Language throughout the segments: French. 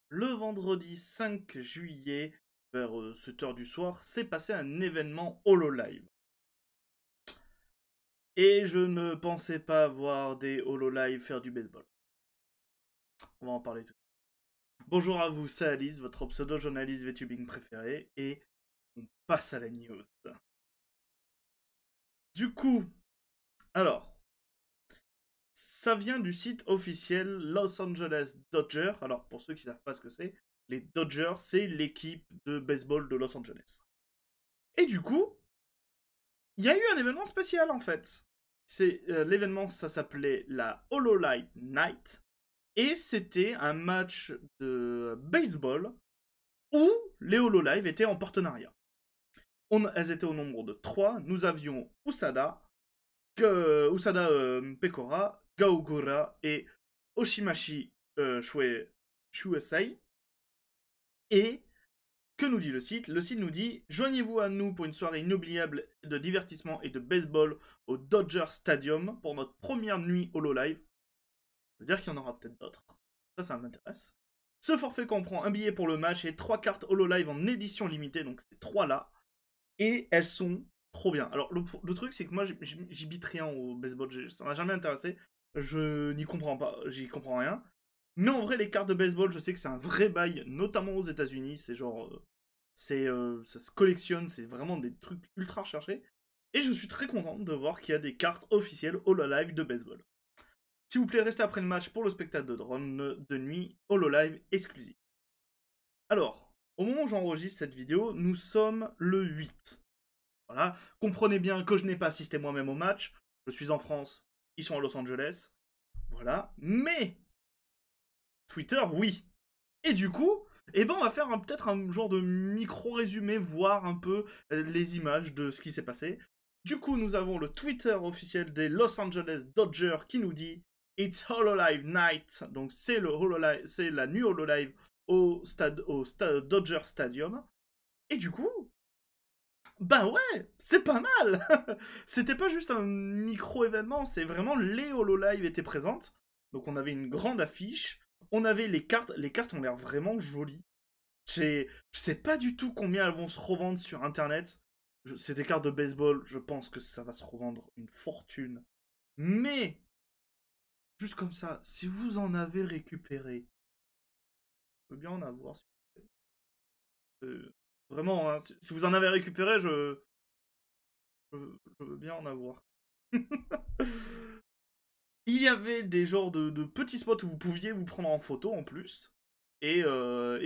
Le vendredi 5 juillet, vers 7 h du soir, s'est passé un événement HoloLive. Et je ne pensais pas voir des HoloLive faire du baseball. On va en parler tout de suite. Bonjour à vous, c'est Alice, votre pseudo-journaliste VTubing préféré, et on passe à la news. Du coup, alors, ça vient du site officiel Los Angeles Dodgers. Alors, pour ceux qui ne savent pas ce que c'est, les Dodgers, c'est l'équipe de baseball de Los Angeles. Et du coup, il y a eu un événement spécial en fait. L'événement, ça s'appelait la HoloLive Night. Et c'était un match de baseball où les HoloLive étaient en partenariat. Elles étaient au nombre de 3. Nous avions Usada, Pekora, Gaogura et Oshimashi Shuesai. Et que nous dit le site? Le site nous dit « Joignez-vous à nous pour une soirée inoubliable de divertissement et de baseball au Dodger Stadium pour notre première nuit HoloLive. » Ça veut dire qu'il y en aura peut-être d'autres. Ça m'intéresse. Ce forfait comprend un billet pour le match et 3 cartes HoloLive en édition limitée, donc c'est 3 là. Et elles sont trop bien. Alors le truc c'est que moi j'y bite rien au baseball, ça m'a jamais intéressé. Je n'y comprends pas, j'y comprends rien. Mais en vrai les cartes de baseball, je sais que c'est un vrai bail, notamment aux États-Unis. C'est genre, ça se collectionne, c'est vraiment des trucs ultra recherchés. Et je suis très content de voir qu'il y a des cartes officielles HoloLive de baseball. S'il vous plaît, restez après le match pour le spectacle de drone de nuit HoloLive exclusif. Alors, au moment où j'enregistre cette vidéo, nous sommes le 8. Voilà. Comprenez bien que je n'ai pas assisté moi-même au match. Je suis en France, ils sont à Los Angeles. Voilà. Mais Twitter, oui. Et du coup, on va faire peut-être un genre de micro-résumé, voir un peu les images de ce qui s'est passé. Du coup, nous avons le Twitter officiel des Los Angeles Dodgers qui nous dit « It's HoloLive Night ». Donc c'est la nuit HoloLive au Dodger Stadium. Et du coup, bah ouais, c'est pas mal. C'était pas juste un micro-événement, c'est vraiment les HoloLive étaient présentes. Donc on avait une grande affiche, on avait les cartes ont l'air vraiment jolies. Je sais pas du tout combien elles vont se revendre sur internet. C'est des cartes de baseball, je pense que ça va se revendre une fortune. Mais, juste comme ça, si vous en avez récupéré, je veux bien en avoir. Vraiment, hein, si vous en avez récupéré, je veux bien en avoir. Il y avait des genres de petits spots où vous pouviez vous prendre en photo en plus. Et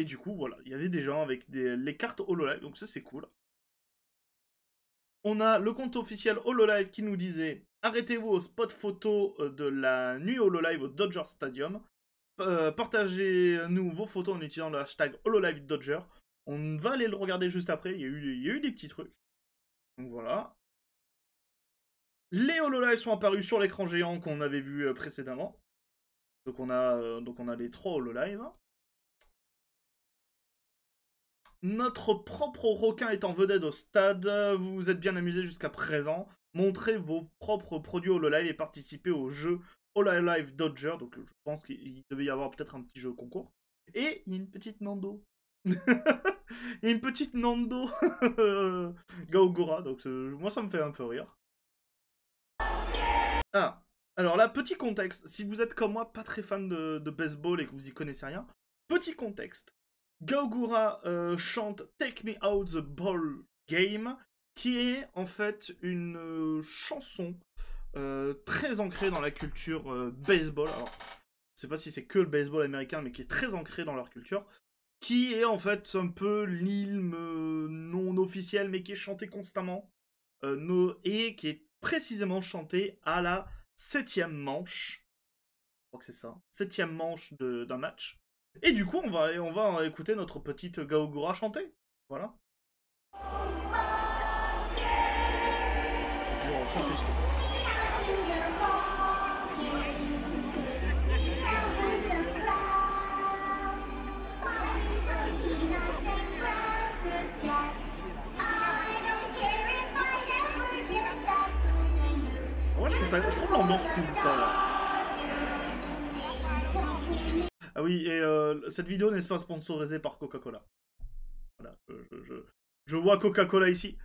du coup, voilà, il y avait des gens avec les cartes HoloLive, donc ça c'est cool. On a le compte officiel HoloLive qui nous disait « Arrêtez-vous au spot photo de la nuit HoloLive au Dodger Stadium. Partagez-nous vos photos en utilisant le hashtag HoloLive Dodger. » On va aller le regarder juste après, il y a eu des petits trucs. Donc voilà. Les HoloLive sont apparus sur l'écran géant qu'on avait vu précédemment. Donc on a les 3 HoloLive. Notre propre requin est en vedette au stade. Vous vous êtes bien amusé jusqu'à présent. Montrez vos propres produits HoloLive et participez au jeu HoloLive Dodger. Donc je pense qu'il devait y avoir peut-être un petit jeu concours. Et il y a une petite Nando. Il y a une petite Nando Gaogora. Donc moi ça me fait un peu rire. Ah, alors là, petit contexte. Si vous êtes comme moi pas très fan de baseball et que vous y connaissez rien, petit contexte. Gaogura chante Take Me Out the Ball Game, qui est en fait une chanson très ancrée dans la culture baseball. Alors, je sais pas si c'est que le baseball américain, mais qui est très ancrée dans leur culture. Qui est en fait un peu l'hymne non officiel, mais qui est chanté constamment. Et qui est précisément chanté à la 7ème manche. Je crois que c'est ça. 7ème manche d'un match. Et du coup, on va écouter notre petite Gaogura chanter. Voilà. Ouais, je trouve l'ambiance cool, ça. Là. Ah oui, oui, et cette vidéo n'est pas sponsorisée par Coca-Cola. Voilà, je vois Coca-Cola ici,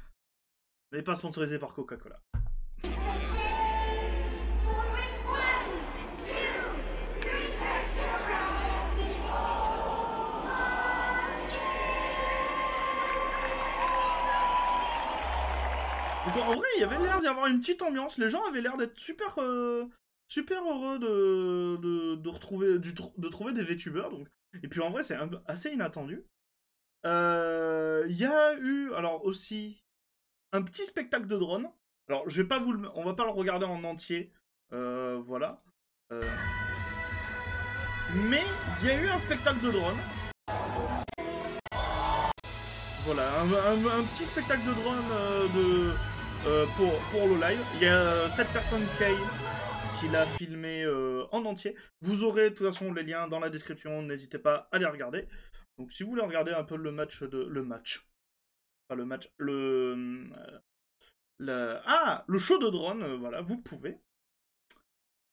mais pas sponsorisée par Coca-Cola. Donc en vrai, il y avait l'air d'y avoir une petite ambiance. Les gens avaient l'air d'être super, super heureux de trouver des VTubers. Donc. Et puis en vrai, c'est assez inattendu. Il y a eu, alors aussi, un petit spectacle de drone. Alors, je vais pas on va pas le regarder en entier. Voilà. Mais il y a eu un spectacle de drone. Voilà, un petit spectacle de drone pour le live. Il y a 7 personnes qui l'a filmé en entier. Vous aurez de toute façon les liens dans la description, n'hésitez pas à les regarder. Donc si vous voulez regarder un peu le match, le show de drone, voilà, vous pouvez.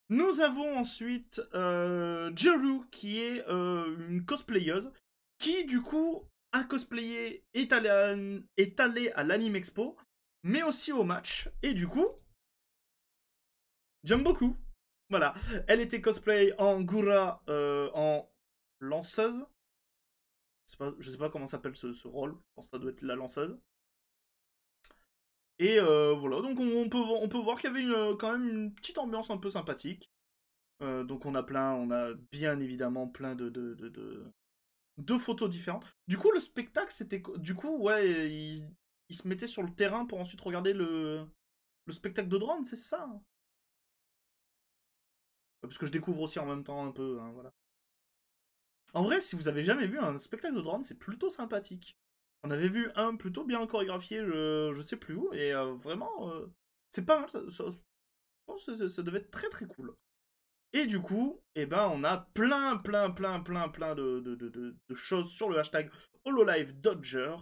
Nous avons ensuite Jeru qui est une cosplayeuse qui du coup a cosplayé, est allée à l'Anime Expo, mais aussi au match, et du coup, j'aime beaucoup. Voilà, elle était cosplay en Gura, en lanceuse. Je sais pas comment s'appelle ce rôle, je pense que ça doit être la lanceuse. Et voilà, donc on peut voir qu'il y avait quand même une petite ambiance un peu sympathique. Donc on a bien évidemment plein de photos différentes. Du coup, le spectacle, c'était... Du coup, ouais, il se mettait sur le terrain pour ensuite regarder le spectacle de drone, c'est ça? Parce que je découvre aussi en même temps un peu, hein, voilà. En vrai, si vous avez jamais vu un spectacle de drone, c'est plutôt sympathique. On avait vu un plutôt bien chorégraphié, je sais plus où, et vraiment, c'est pas mal, je pense que ça devait être très très cool. Et du coup, eh ben, on a plein de choses sur le hashtag HoloLive Dodger.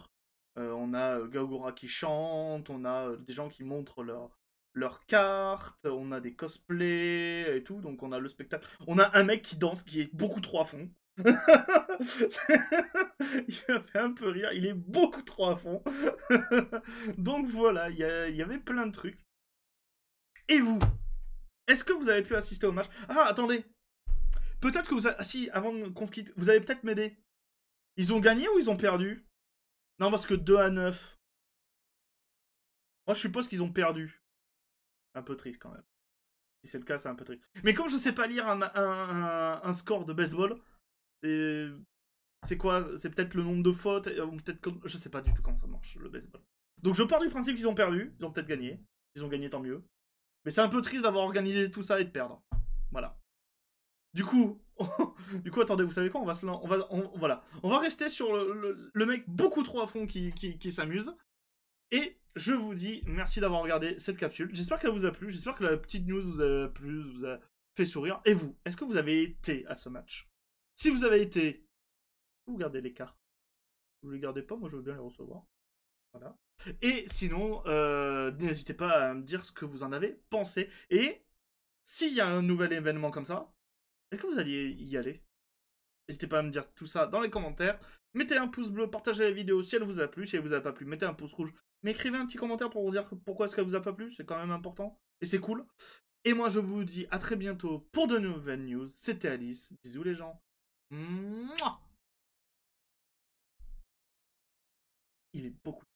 On a Gaogora qui chante, on a des gens qui montrent leur carte, on a des cosplays et tout. Donc on a le spectacle. On a un mec qui danse qui est beaucoup trop à fond. Il m'a fait un peu rire, il est beaucoup trop à fond. Donc voilà, il y avait plein de trucs. Et vous? Est-ce que vous avez pu assister au match? Ah, attendez. Peut-être que vous avez... Ah si, avant qu'on se quitte, vous allez peut-être m'aider. Ils ont gagné ou ils ont perdu? Non, parce que 2-9. Moi, je suppose qu'ils ont perdu. Un peu triste, quand même. Si c'est le cas, c'est un peu triste. Mais comme je sais pas lire un score de baseball, c'est quoi? C'est peut-être le nombre de fautes, ou peut-être que... Je sais pas du tout comment ça marche, le baseball. Donc je pars du principe qu'ils ont perdu. Ils ont peut-être gagné. Ils ont gagné, tant mieux. Mais c'est un peu triste d'avoir organisé tout ça et de perdre. Voilà. Du coup, attendez, vous savez quoi? Voilà. On va rester sur le mec beaucoup trop à fond qui s'amuse. Et je vous dis merci d'avoir regardé cette capsule. J'espère qu'elle vous a plu. J'espère que la petite news vous a plu, vous a fait sourire. Et vous, est-ce que vous avez été à ce match? Si vous avez été, vous gardez les cartes. Vous les gardez pas, moi je veux bien les recevoir. Voilà. Et sinon, n'hésitez pas à me dire ce que vous en avez pensé. Et s'il y a un nouvel événement comme ça, est-ce que vous alliez y aller? N'hésitez pas à me dire tout ça dans les commentaires. Mettez un pouce bleu, partagez la vidéo si elle vous a plu. Si elle vous a pas plu, mettez un pouce rouge. Mais écrivez un petit commentaire pour vous dire pourquoi est-ce qu'elle vous a pas plu. C'est quand même important. Et c'est cool. Et moi, je vous dis à très bientôt pour de nouvelles news. C'était Alice. Bisous les gens. Mouah. Il est beaucoup